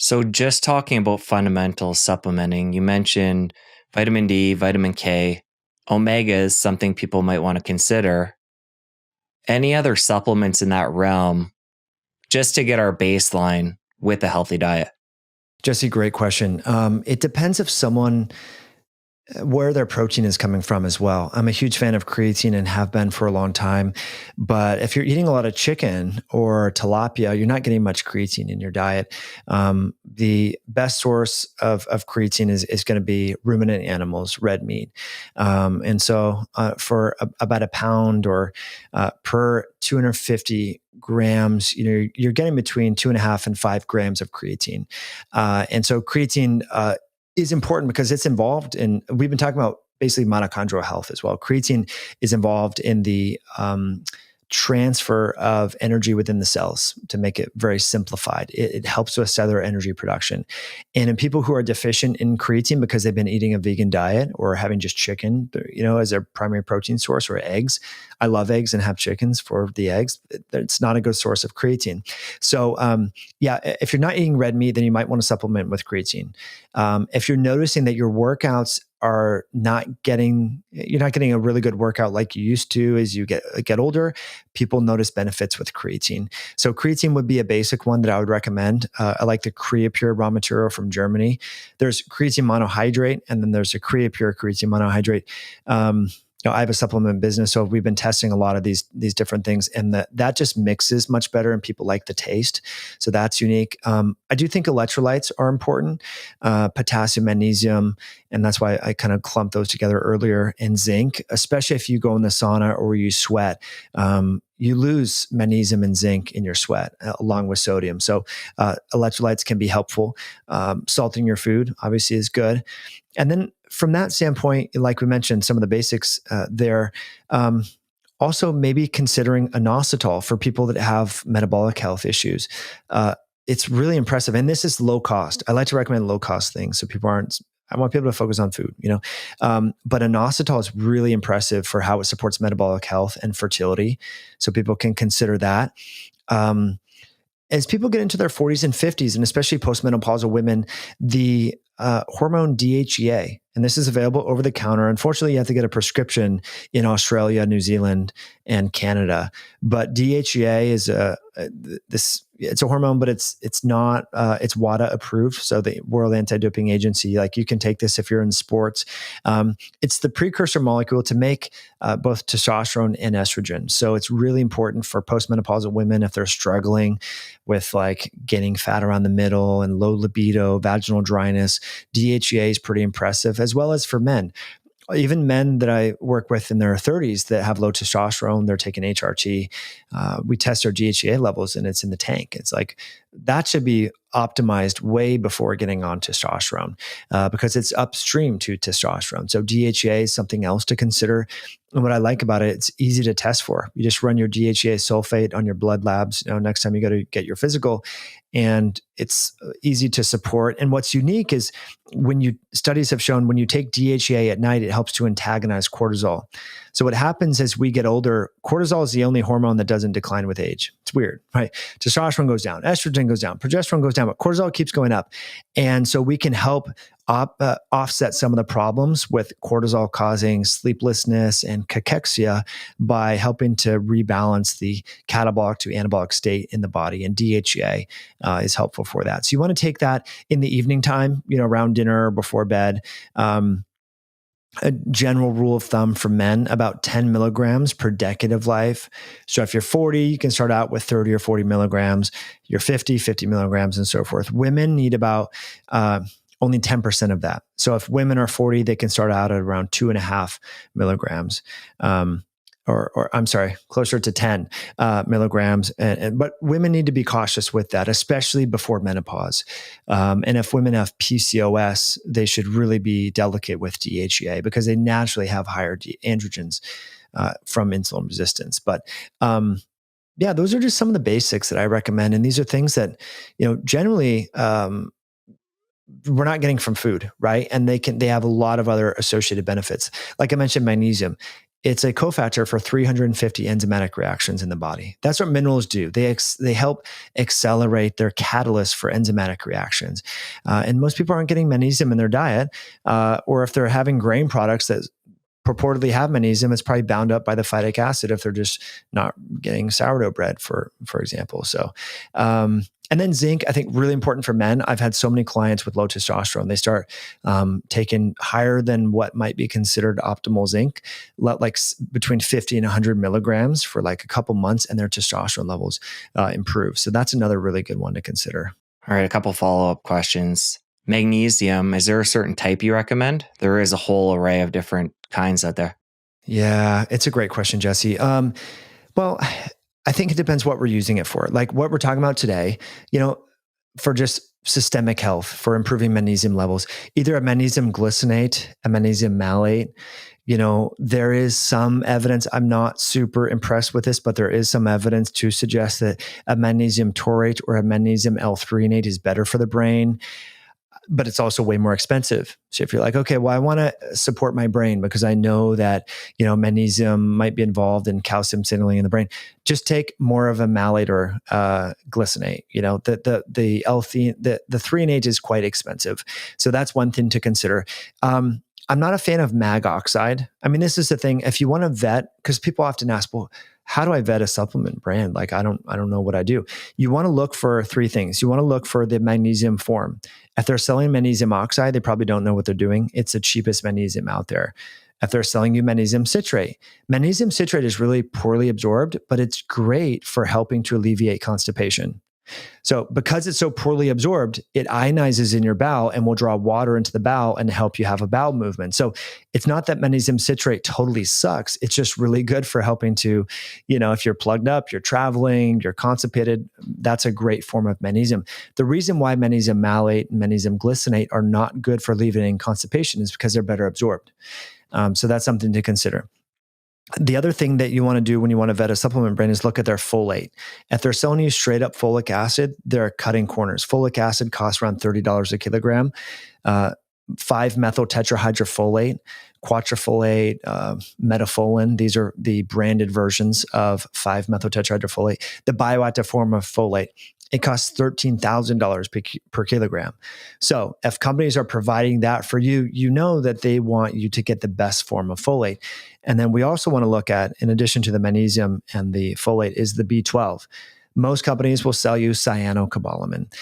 So just talking about fundamental supplementing, you mentioned vitamin D, vitamin K, omega is something people might want to consider. Any other supplements in that realm just to get our baseline with a healthy diet? Jesse, great question. It depends if someone where their protein is coming from as well. I'm a huge fan of creatine and have been for a long time. But if you're eating a lot of chicken or tilapia, you're not getting much creatine in your diet. The best source of creatine is going to be ruminant animals, red meat. For about a pound or per 250 grams, you're getting between 2.5 and 5 grams of creatine. And so creatine is important because it's involved in, we've been talking about basically mitochondrial health as well. Creatine is involved in the transfer of energy within the cells, to make it very simplified. It helps with cellular energy production. And in people who are deficient in creatine because they've been eating a vegan diet or having just chicken, as their primary protein source, or eggs. I love eggs and have chickens for the eggs. It's not a good source of creatine. So if you're not eating red meat, then you might want to supplement with creatine. If you're noticing that your workouts you're not getting a really good workout like you used to as you get older, people notice benefits with creatine. So creatine would be a basic one that I would recommend. I like the Creapure raw material from Germany. There's creatine monohydrate, and then there's a Creapure creatine monohydrate. I have a supplement business, so we've been testing a lot of these different things, and that just mixes much better, and people like the taste. So that's unique. I do think electrolytes are important, potassium, magnesium, and that's why I kind of clumped those together earlier. And zinc, especially if you go in the sauna or you sweat. You lose magnesium and zinc in your sweat along with sodium. So electrolytes can be helpful. Salting your food obviously is good. And then from that standpoint, like we mentioned, some of the basics there. Also, maybe considering inositol for people that have metabolic health issues. It's really impressive. And this is low cost. I like to recommend low cost things so I want people to focus on food, but inositol is really impressive for how it supports metabolic health and fertility. So people can consider that. As people get into their 40s and 50s, and especially postmenopausal women, the hormone DHEA, and this is available over the counter. Unfortunately, you have to get a prescription in Australia, New Zealand, and Canada. But DHEA is it's a hormone, but it's not it's WADA approved, so the World Anti-Doping Agency. Like, you can take this if you're in sports. It's the precursor molecule to make both testosterone and estrogen. So it's really important for postmenopausal women if they're struggling with like gaining fat around the middle and low libido, vaginal dryness. DHEA is pretty impressive, as well as for men. Even men that I work with in their 30s that have low testosterone, they're taking HRT. We test their DHEA levels and it's in the tank. It's like, that should be optimized way before getting on testosterone because it's upstream to testosterone. So DHEA is something else to consider. And what I like about it, it's easy to test for. You just run your DHEA sulfate on your blood labs, next time you go to get your physical, and it's easy to support. And what's unique is studies have shown when you take DHEA at night, it helps to antagonize cortisol. So what happens as we get older, cortisol is the only hormone that doesn't decline with age. It's weird, right? Testosterone goes down, estrogen goes down, progesterone goes down, but cortisol keeps going up. And so we can help offset some of the problems with cortisol causing sleeplessness and cachexia by helping to rebalance the catabolic to anabolic state in the body. And DHEA is helpful for that. So you want to take that in the evening time, around dinner or before bed. A general rule of thumb for men, about 10 milligrams per decade of life. So if you're 40, you can start out with 30 or 40 milligrams. You're 50 milligrams, and so forth. Women need about only 10% of that. So if women are 40, they can start out at around 2.5 milligrams. Or I'm sorry, closer to 10 milligrams. But women need to be cautious with that, especially before menopause. And if women have PCOS, they should really be delicate with DHEA because they naturally have higher androgens from insulin resistance. But those are just some of the basics that I recommend. And these are things that, generally, we're not getting from food, right? And they have a lot of other associated benefits. Like I mentioned, magnesium. It's a cofactor for 350 enzymatic reactions in the body. That's what minerals do. They help accelerate their catalyst for enzymatic reactions. And most people aren't getting magnesium in their diet, or if they're having grain products that purportedly have magnesium, it's probably bound up by the phytic acid if they're just not getting sourdough bread, for example. So, and then zinc, I think really important for men. I've had so many clients with low testosterone. They start taking higher than what might be considered optimal zinc, like between 50 and 100 milligrams for like a couple months, and their testosterone levels improve. So that's another really good one to consider. All right, a couple follow-up questions. Magnesium, is there a certain type you recommend? There is a whole array of different kinds out there. Yeah, it's a great question, Jesse. Well, I think it depends what we're using it for. Like what we're talking about today, for just systemic health, for improving magnesium levels, either a magnesium glycinate, a magnesium malate. There is some evidence. I'm not super impressed with this, but there is some evidence to suggest that a magnesium taurate or a magnesium L-threonate is better for the brain, but it's also way more expensive. So if you're like, okay, well, I want to support my brain because I know that, magnesium might be involved in calcium signaling in the brain, just take more of a malate or glycinate. The threonate is quite expensive. So that's one thing to consider. I'm not a fan of mag oxide. I mean, this is the thing. If you want to vet, because people often ask, well, how do I vet a supplement brand? Like, I don't know what I do. You want to look for three things. You want to look for the magnesium form. If they're selling magnesium oxide, they probably don't know what they're doing. It's the cheapest magnesium out there. If they're selling you magnesium citrate is really poorly absorbed, but it's great for helping to alleviate constipation. So because it's so poorly absorbed, it ionizes in your bowel and will draw water into the bowel and help you have a bowel movement. So it's not that magnesium citrate totally sucks. It's just really good for helping to, if you're plugged up, you're traveling, you're constipated, that's a great form of magnesium. The reason why magnesium malate and magnesium glycinate are not good for alleviating constipation is because they're better absorbed. So that's something to consider. The other thing that you want to do when you want to vet a supplement brand is look at their folate. If they're selling you straight up folic acid, they're cutting corners. Folic acid costs around $30 a kilogram. 5-methyl tetrahydrofolate, quatrefolate, metafolin. These are the branded versions of 5-methyl tetrahydrofolate. The bioactive form of folate, it costs $13,000 per kilogram. So if companies are providing that for you, you know that they want you to get the best form of folate. And then we also want to look at, in addition to the magnesium and the folate, is the B12. Most companies will sell you cyanocobalamin.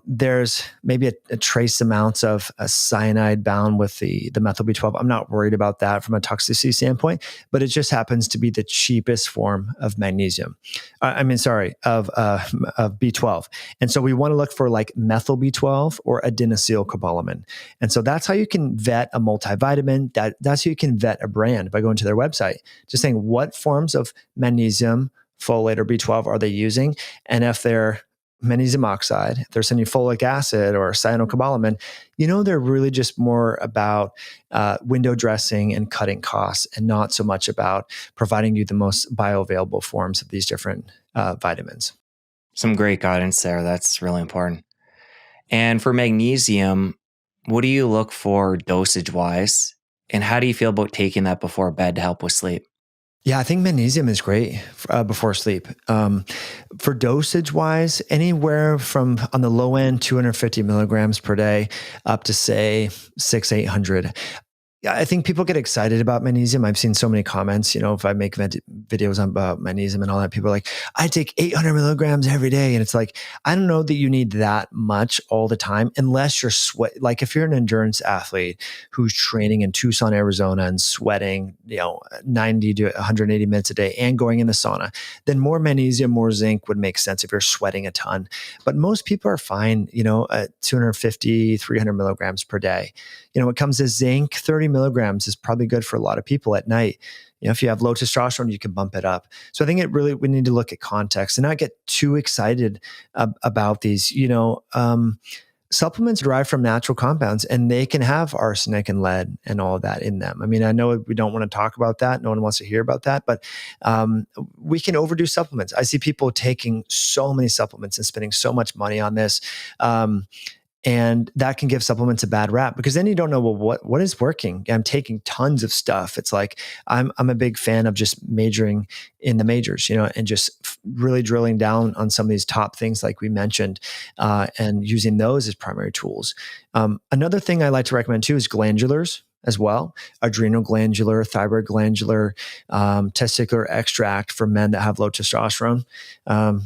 There's maybe a trace amounts of a cyanide bound with the methyl B12. I'm not worried about that from a toxicity standpoint, but it just happens to be the cheapest form of magnesium. Of B12. And so we want to look for like methyl B12 or adenosylcobalamin. And so that's how you can vet a multivitamin. That's how you can vet a brand, by going to their website, just saying what forms of magnesium, folate, or B12 are they using, and if they're magnesium oxide, if they're sending you folic acid or cyanocobalamin, they're really just more about window dressing and cutting costs, and not so much about providing you the most bioavailable forms of these different vitamins. Some great guidance there. That's really important. And for magnesium, what do you look for dosage-wise? And how do you feel about taking that before bed to help with sleep? Yeah, I think magnesium is great before sleep. For dosage wise, anywhere from, on the low end, 250 milligrams per day up to say 800. Yeah, I think people get excited about magnesium. I've seen so many comments, if I make videos about magnesium and all that, people are like, I take 800 milligrams every day. And it's like, I don't know that you need that much all the time, unless you're like if you're an endurance athlete who's training in Tucson, Arizona and sweating, 90 to 180 minutes a day and going in the sauna, then more magnesium, more zinc would make sense if you're sweating a ton. But most people are fine, at 250, 300 milligrams per day. When it comes to zinc, 30 milligrams is probably good for a lot of people at night. If you have low testosterone, you can bump it up. So I think we need to look at context and not get too excited about these. Supplements derive from natural compounds, and they can have arsenic and lead and all of that in them. I mean, I know we don't want to talk about that. No one wants to hear about that, but we can overdo supplements. I see people taking so many supplements and spending so much money on this. And that can give supplements a bad rap because then you don't know, well, what is working? I'm taking tons of stuff. It's like I'm a big fan of just majoring in the majors, and just really drilling down on some of these top things like we mentioned, and using those as primary tools. Another thing I like to recommend too is glandulars as well: adrenal glandular, thyroid glandular, testicular extract for men that have low testosterone.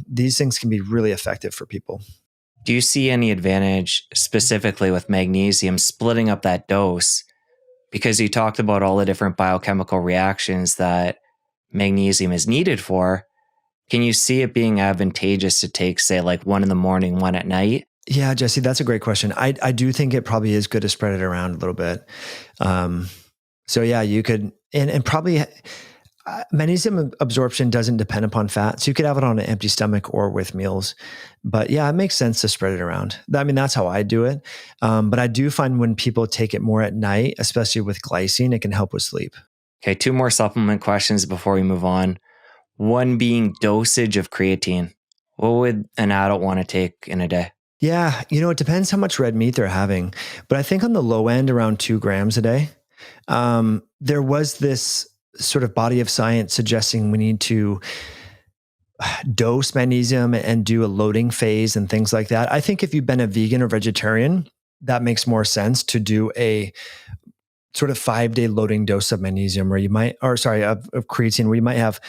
These things can be really effective for people. Do you see any advantage specifically with magnesium splitting up that dose? Because you talked about all the different biochemical reactions that magnesium is needed for. Can you see it being advantageous to take, say, like one in the morning, one at night? Yeah, Jesse, that's a great question. I do think it probably is good to spread it around a little bit. So yeah, you could, and probably magnesium absorption doesn't depend upon fat. So you could have it on an empty stomach or with meals. But yeah, it makes sense to spread it around. I mean, that's how I do it. But I do find when people take it more at night, especially with glycine, it can help with sleep. Okay, 2 more supplement questions before we move on. One being dosage of creatine. What would an adult want to take in a day? Yeah, it depends how much red meat they're having. But I think on the low end, around 2 grams a day. There was this sort of body of science suggesting we need to dose magnesium and do a loading phase and things like that. I think if you've been a vegan or vegetarian, that makes more sense to do a sort of 5-day loading dose of magnesium of creatine, where you might have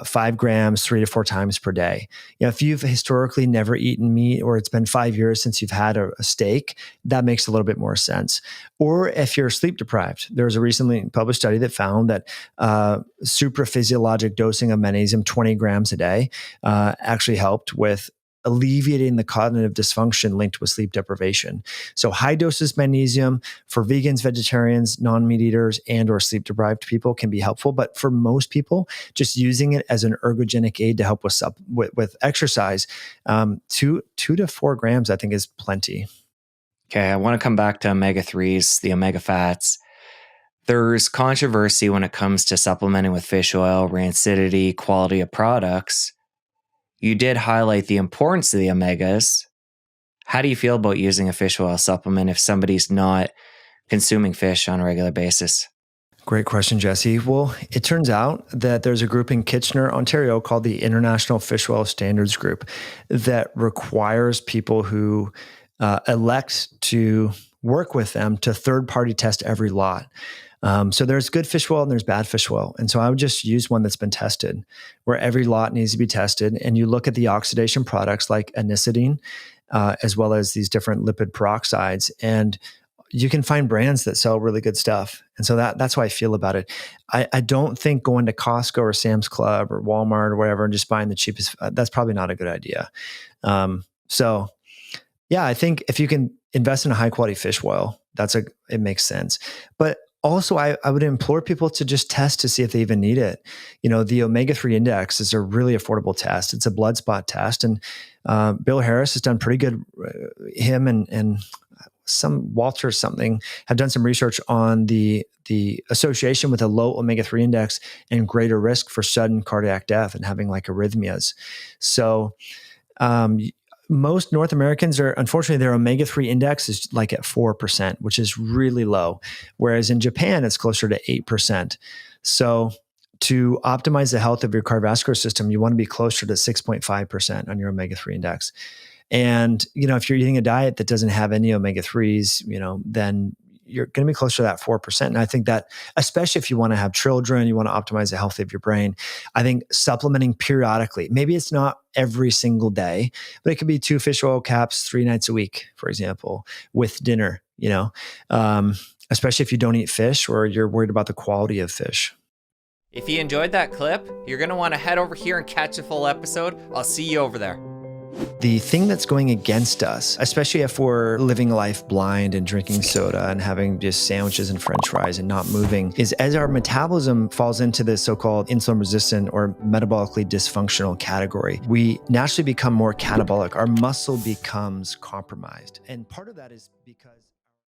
5 grams 3 to 4 times per day. If you've historically never eaten meat, or it's been 5 years since you've had a steak, that makes a little bit more sense. Or if you're sleep deprived, there was a recently published study that found that supraphysiologic dosing of magnesium, 20 grams a day, actually helped with alleviating the cognitive dysfunction linked with sleep deprivation. So high doses magnesium for vegans, vegetarians, non-meat eaters, and or sleep deprived people can be helpful. But for most people, just using it as an ergogenic aid to help with exercise, 2 to 4 grams, I think, is plenty. Okay, I want to come back to omega-3s, the omega fats. There's controversy when it comes to supplementing with fish oil, rancidity, quality of products. You did highlight the importance of the omegas. How do you feel about using a fish oil supplement if somebody's not consuming fish on a regular basis? Great question, Jesse. Well, it turns out that there's a group in Kitchener, Ontario called the International Fish Oil Standards Group that requires people who elect to work with them to third-party test every lot. So there's good fish oil and there's bad fish oil. And so I would just use one that's been tested, where every lot needs to be tested. And you look at the oxidation products like anisodine, as well as these different lipid peroxides. And you can find brands that sell really good stuff. And so that's how I feel about it. I don't think going to Costco or Sam's Club or Walmart or whatever and just buying the cheapest, that's probably not a good idea. So yeah, I think if you can invest in a high quality fish oil, it makes sense. But also, I would implore people to just test to see if they even need it. The omega-3 index is a really affordable test. It's a blood spot test. And Bill Harris has done pretty good. Him and some Walter something have done some research on the association with a low omega-3 index and greater risk for sudden cardiac death and having like arrhythmias. So most North Americans unfortunately, their omega-3 index is like at 4%, which is really low. Whereas in Japan, it's closer to 8%. So to optimize the health of your cardiovascular system, you want to be closer to 6.5% on your omega-3 index. And, if you're eating a diet that doesn't have any omega-3s, then you're going to be closer to that 4%. And I think that, especially if you want to have children, you want to optimize the health of your brain, I think supplementing periodically, maybe it's not every single day, but it could be 2 fish oil caps 3 nights a week, for example, with dinner, especially if you don't eat fish or you're worried about the quality of fish. If you enjoyed that clip, you're going to want to head over here and catch a full episode. I'll see you over there. The thing that's going against us, especially if we're living life blind and drinking soda and having just sandwiches and french fries and not moving, is as our metabolism falls into this so-called insulin resistant or metabolically dysfunctional category, we naturally become more catabolic. Our muscle becomes compromised. And part of that is because